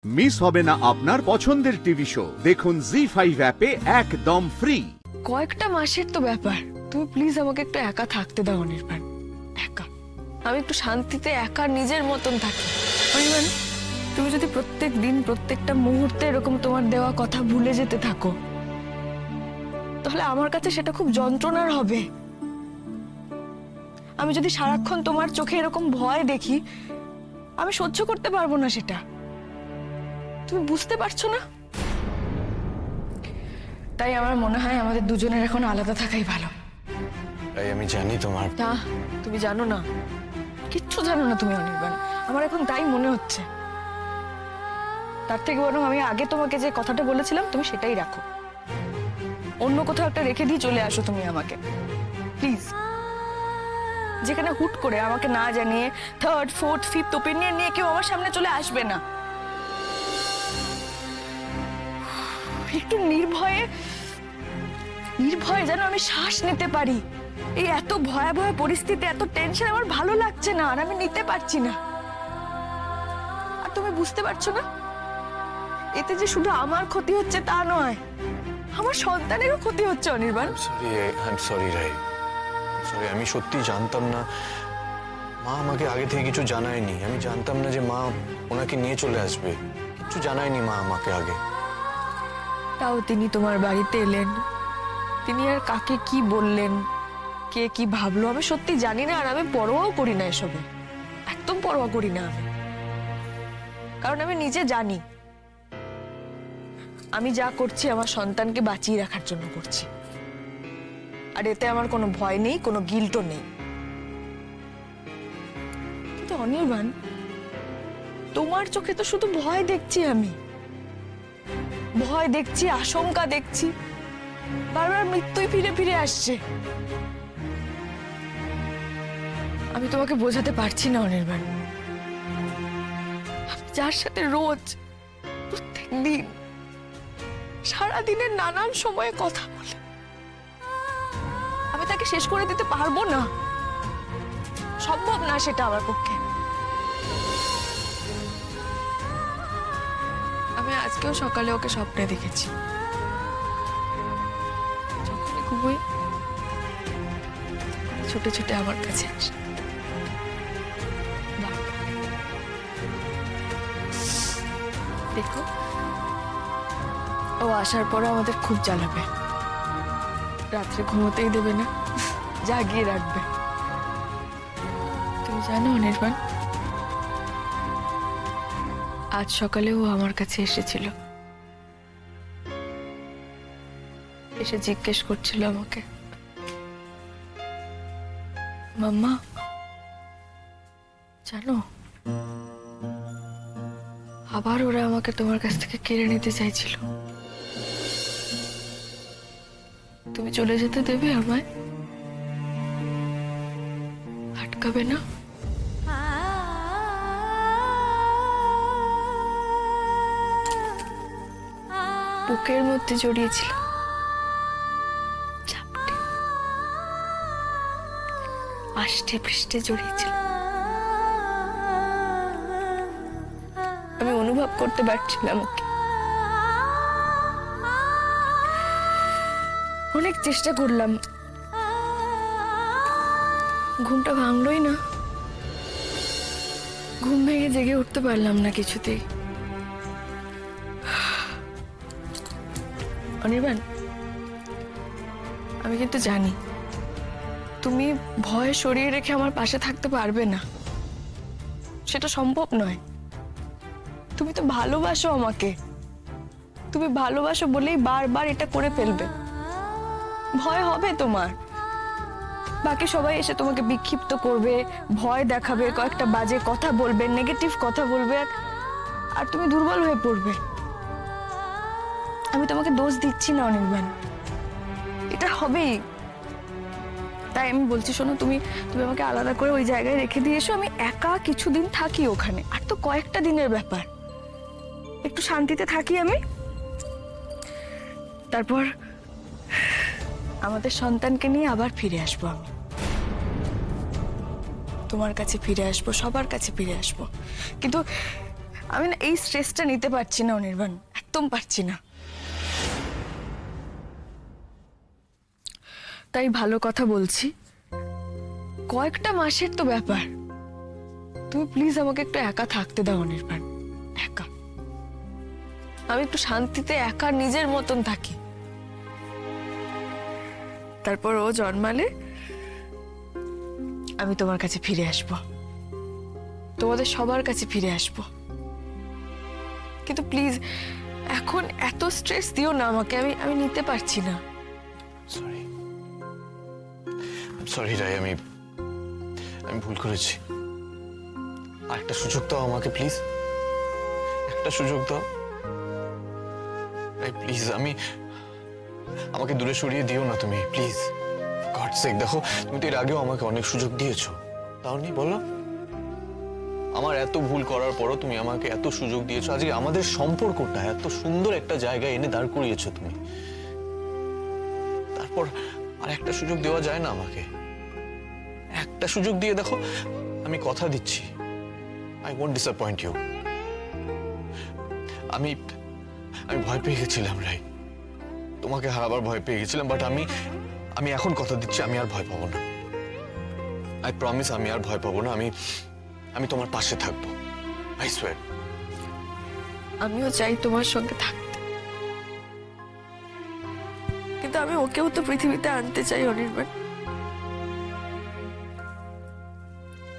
Miss হবে না আপনার পছন্দের টিভি শো। দেখুন জি5 অ্যাপে একদম ফ্রি। কয়েকটা মাসের তো ব্যাপার, তুমি প্লিজ আমাকে একটু একা থাকতে দাও অনির্বাণ। একা আমি একটু শান্তিতে একা নিজের মতন থাকি। অনির্বাণ, তুমি যদি প্রত্যেক দিন প্রত্যেকটা মুহূর্তে এরকম তোমার দেওয়া কথা ভুলে যেতে থাকো, তাহলে আমার কাছে সেটা খুব যন্ত্রণার হবে। আমি যদি সারাক্ষণ তোমার চোখে এরকম ভয় দেখি, আমি সহ্য করতে পারবো না সেটা। তুমি বুঝতে পারছো না? তাই আমার মনে হয় আমাদের দুজনের এখন আলাদা থাকাই ভালো। তাই আমি জানি তোমার। না, তুমি জানো না, কিচ্ছু জানো না তুমি অনির্বাণ। আমার এখন তাই মনে হচ্ছে। তার থেকে বরং আমি আগে তোমাকে যে কথাটা বলেছিলাম তুমি সেটাই রাখো। অন্য কোথাও একটা রেখে দিয়ে চলে আসো তুমি আমাকে, প্লিজ। যেখানে হুট করে আমাকে না জানিয়ে থার্ড, ফোর্থ, ফিফথ ওপিনিয়ন নিয়ে কেউ আমার সামনে চলে আসবে না। একটু নির্ভয়ে যেন আমি শ্বাস নিতে পারি। এই এত ভয়াবহ পরিস্থিতি, এত টেনশন আমার ভালো লাগছে না, আর আমি নিতে পারছি না। আর তুমি বুঝতে পারছো না, এতে যে শুধু আমার ক্ষতি হচ্ছে তা নয়, আমার সন্তানেরও ক্ষতি হচ্ছে অনির্বাণ। সরি রাই, আমি সত্যি জানতাম না। মা আমাকে আগে থেকে কিছু জানায়নি। আমি জানতাম না যে মা ওনাকে নিয়ে চলে আসবে। কিছু জানায়নি মা আমাকে আগে। তাও তিনি তোমার বাড়িতে এলেন, তিনি আর কাকে কি বললেন, কে কি ভাবলো, আমি সত্যি জানি না। আর আমি পরোয়াও করি না এসবে, একদম পরোয়া করি না আমি। কারণ আমি নিজে জানি আমি যা করছি আমার সন্তানকে বাঁচিয়ে রাখার জন্য করছি। আর এতে আমার কোনো ভয় নেই, কোনো গিল্টও নেই। কিন্তু অনির্বাণ, তোমার চোখে তো শুধু ভয় দেখছি আমি। ভয় দেখছি, আশঙ্কা দেখছি, বারবার মৃত্যুই ফিরে ফিরে আসছে। আমি তোমাকে বোঝাতে পারছি না অনির্বাণ। আমি যার সাথে রোজ, প্রত্যেক দিন, সারাদিনের নানান সময়ে কথা বলি, আমি তাকে শেষ করে দিতে পারবো না। সম্ভব না সেটা আমার পক্ষে। আমি আজকেও সকালে ওকে স্বপ্নে দেখেছি। যখনই ঘুমোই ছুটে ছুটে আমার কাছে আসে। দেখো, ও আসার পরে আমাদের খুব জ্বালাবে। রাত্রে ঘুমোতেই দেবে না, জাগিয়ে রাখবে। তুমি জানো অনির্বাণ, আজ সকালে ও আমার কাছে এসেছিল। এসে জিজ্ঞেস করছিল আমাকে, মাম্মা জানো, আবার ওরা আমাকে তোমার কাছ থেকে কেড়ে নিতে চাইছিল। তুমি চলে যেতে দেবে আমায়? আটকাবে না? বুকের মধ্যে জড়িয়েছিল, আষ্টে পৃষ্ঠে জড়িয়েছিল। আমি অনুভব করতে পারছিলাম ওকে। অনেক চেষ্টা করলাম, ঘুমটা ভাঙলই না। ঘুম ভেঙে জেগে উঠতে পারলাম না কিছুতেই। অনির্বাণ, আমি কিন্তু জানি তুমি ভয় সরিয়ে রেখে আমার পাশে থাকতে পারবে না, সেটা সম্ভব নয়। তুমি তো ভালোবাসো আমাকে, তুমি ভালোবাসো বলেই বারবার এটা করে ফেলবে। ভয় হবে তোমার, বাকি সবাই এসে তোমাকে বিক্ষিপ্ত করবে, ভয় দেখাবে, কয়েকটা বাজে কথা বলবে, নেগেটিভ কথা বলবে, আর তুমি দুর্বল হয়ে পড়বে। আমি তোমাকে দোষ দিচ্ছি না অনির্বাণ, এটা হবেই। তাই আমি বলছি, শোনো, তুমি আমাকে আলাদা করে ওই জায়গায় রেখে দিয়ে এসো। আমি একা কিছুদিন থাকি ওখানে, আর তো কয়েকটা দিনের ব্যাপার। একটু শান্তিতে থাকি আমি, তারপর আমাদের সন্তানকে নিয়ে আবার ফিরে আসবো। আমি তোমার কাছে ফিরে আসবো, সবার কাছে ফিরে আসবো। কিন্তু আমি না এই স্ট্রেসটা নিতে পারছি না অনির্বাণ, একদম পারছি না। তাই ভালো কথা বলছি, কয়েকটা মাসের তো ব্যাপার, তুমি প্লিজ আমাকে একটু একা থাকতে দাও অনির্বাণ, একা। আমি একটু শান্তিতে একা নিজের মতন থাকি। তারপর ও জন্মালে আমি তোমার কাছে ফিরে আসব, তোমাদের সবার কাছে ফিরে আসব। কিন্তু প্লিজ এখন এত স্ট্রেস দিও না আমাকে, আমি নিতে পারছি না। সরি সরি রাই, আমি ভুল করেছি। আর একটা সুযোগ দাও আমাকে প্লিজ, একটা সুযোগ দাও রাই প্লিজ। আমাকে দূরে সরিয়ে দিও না তুমি প্লিজ, গড সেক। দেখো তুমি তো এর আগেও আমাকে অনেক সুযোগ দিয়েছো, তাও নি বলো? আমার এত ভুল করার পরও তুমি আমাকে এত সুযোগ দিয়েছো, আজকে আমাদের সম্পর্কটা এত সুন্দর একটা জায়গায় এনে দাঁড় করিয়েছো তুমি। তারপর আর একটা সুযোগ দেওয়া যায় না আমাকে? একটা সুযোগ দিয়ে দেখো, আমি কথা দিচ্ছি, আই ওয়ন্ট ডিসঅ্যাপয়েন্ট ইউ। আমি ভয় পেয়ে গেছিলাম রাই, তোমাকে হারাবার ভয় পেয়ে গেছিলাম, বাট আমি এখন কথা দিচ্ছি আমি আর ভয় পাবো না। আই প্রমিস আমি আর ভয় পাবো না, আমি তোমার পাশে থাকবো, আই সোয়ার। আমিও চাই তোমার সঙ্গে থাকতে, কিন্তু আমি ওকেও তো পৃথিবীতে আনতে চাই অনির্বাণ।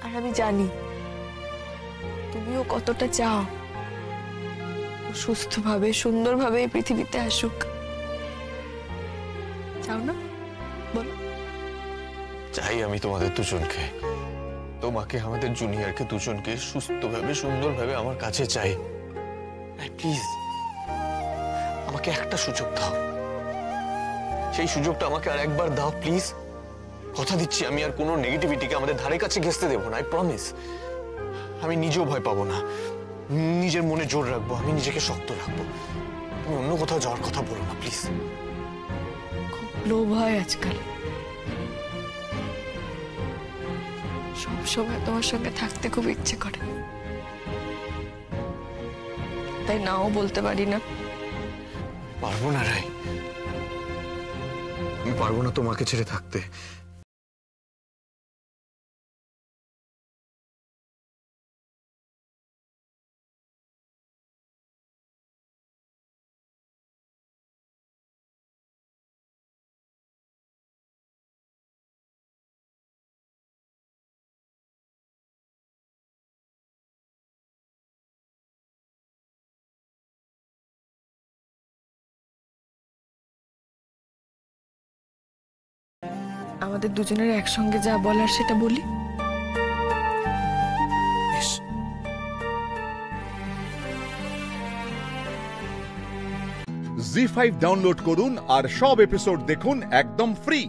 আর আমি জানি তুমিও কতটা চাও ও সুস্থভাবে সুন্দরভাবে এই পৃথিবীতে আসুক, চাও না? বলো। চাই আমি তোমাদের দুজনকে, তোমাকে, আমাদের জুনিয়রকে দুজনকে সুস্থভাবে সুন্দরভাবে আমার কাছে চাই। প্লিজ আমাকে একটা সুযোগ দাও, সেই সুযোগটা আমাকে আর একবার দাও প্লিজ। কথা দিচ্ছি আমি আর কোনো নেগেটিভিটিকে আমাদের ধারে কাছে ঘেঁচতে দেবো না, আই প্রমিস। আমি নিজেও ভয় পাবো না, নিজের মনে জোর রাখবো, আমি নিজেকে শক্ত রাখবো। তুমি অন্য কোথাও যাওয়ার কথা বলো না প্লিজ। খুব লোভ হয় আজকাল, সব সময় তোমার সঙ্গে থাকতে খুব ইচ্ছে করে, তাই নাও বলতে পারি না। পারবো না রাই, আমি পারবো না তোমাকে ছেড়ে থাকতে। আমাদের দুজনের একসঙ্গে যা বলার সেটা বলি। জি5 ডাউনলোড করুন আর সব এপিসোড দেখুন একদম ফ্রি।